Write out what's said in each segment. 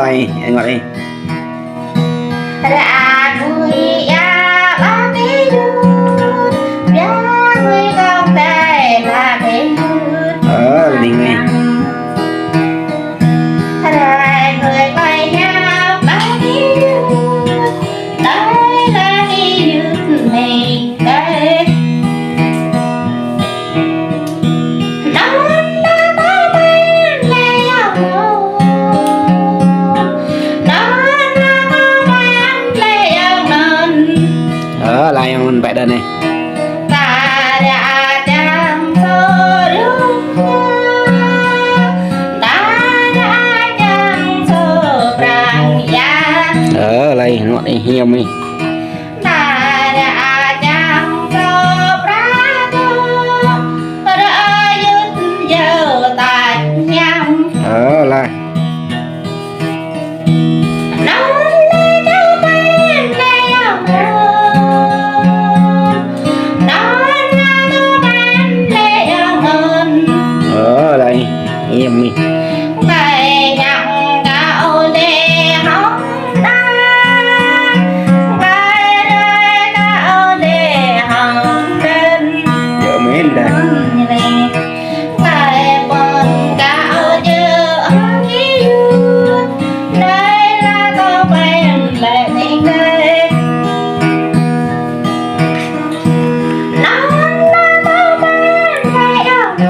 coi anh ngồi đi. Ra người ya ba cái dưa ya người con trai là cái dưa Đi nghe. ra người quay ya ba cái dưa đây là cái dưa này đây Lại mình vẽ đây này. ta đã chẳng số đúng ta đã chẳng số rằng ya Lại ngọn này hiểm đi. ta đã chẳng số ra đã dứt giờ ta nhắm Lại lại hiểm đi. bài nhạc cao lê hóng đá bài rơi cao lê hóng trên Giờ mến đây. bài quần cao giữa khí dưa đây là câu quen lệ tình đây nó là câu quen lệ yêu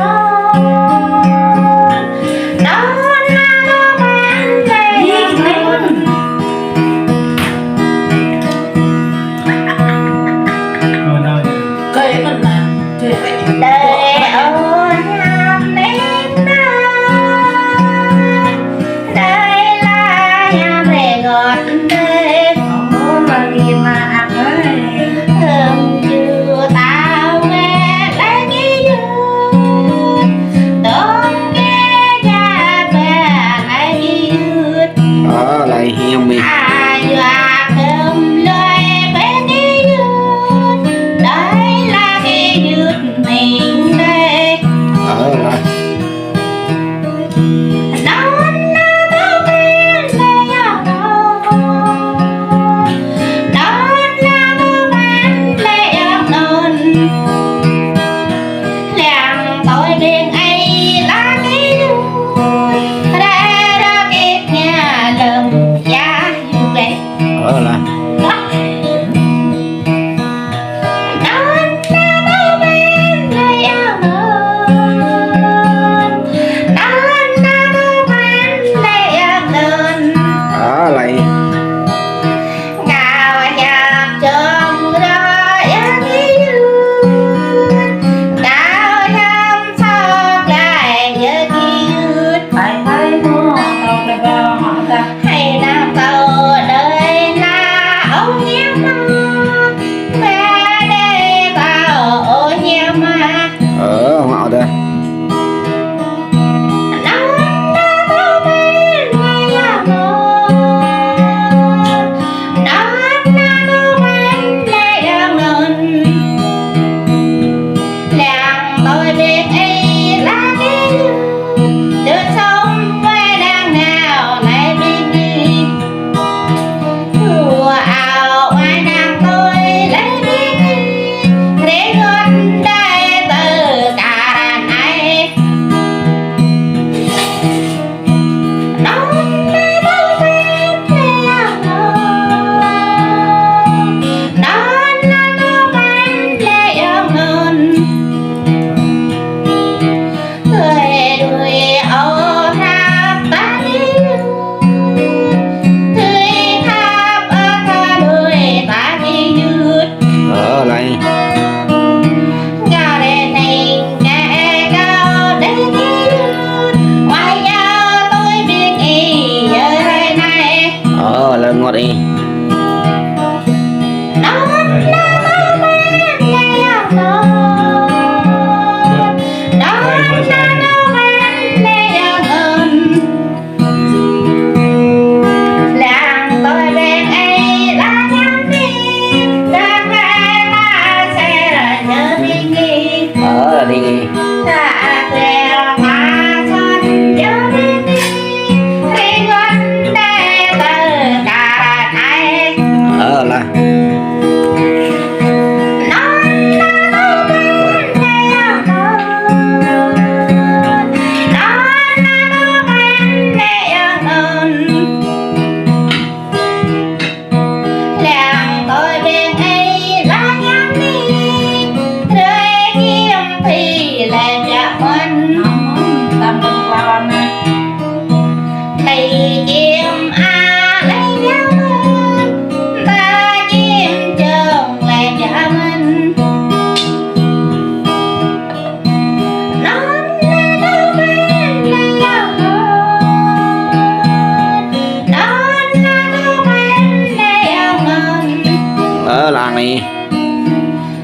này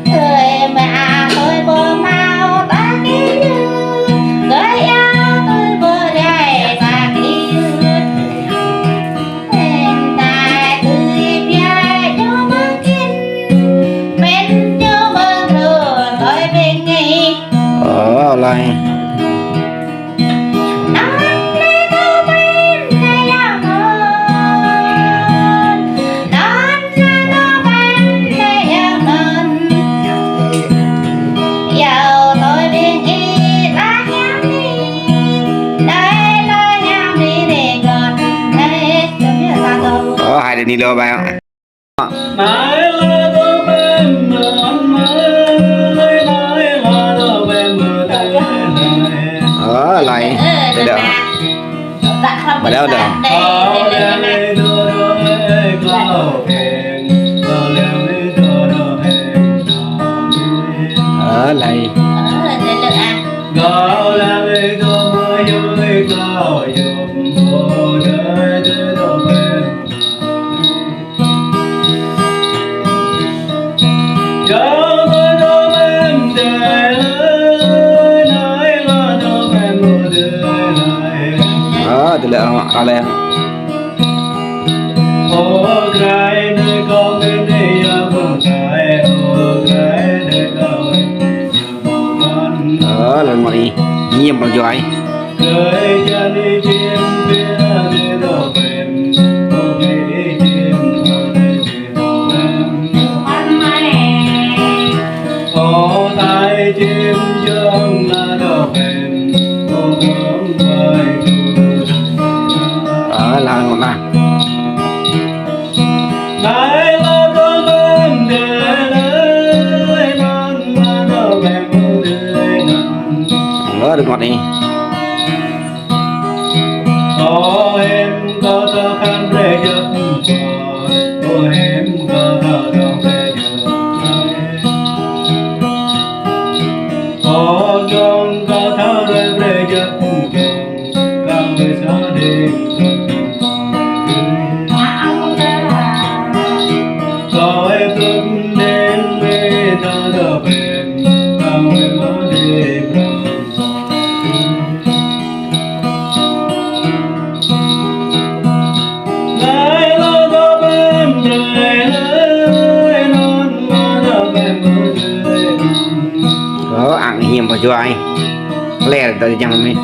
Người mà tôi vừa mau ta kia như người yêu tôi vừa đây ta kia hiện tại tôi biết cho mừng kinh bên cho mừng thường tôi bên nghi ở lại ở hai đứa đi lo bao ở lại để đỡ mà đỡ đỡ ở lại ở từ lỡ ở lại ở lần mọi nhiệm bằng giỏi ở là một là ở được ngọt đi có ăn hiểm vào cho ai lẹ tới chẳng mấy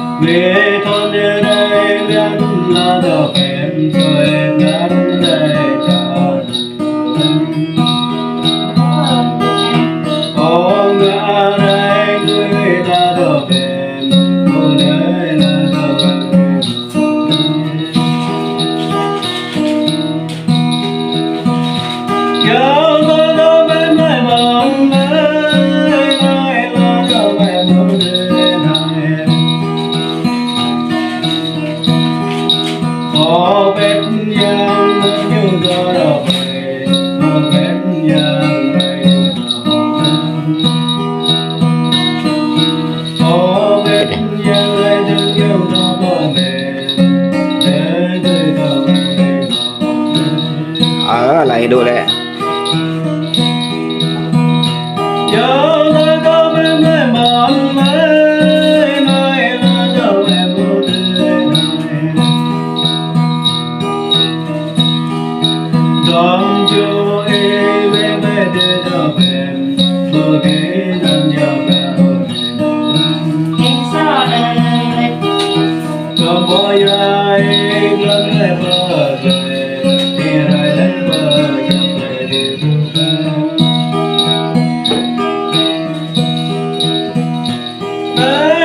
ở lại đồ lẹ Bye.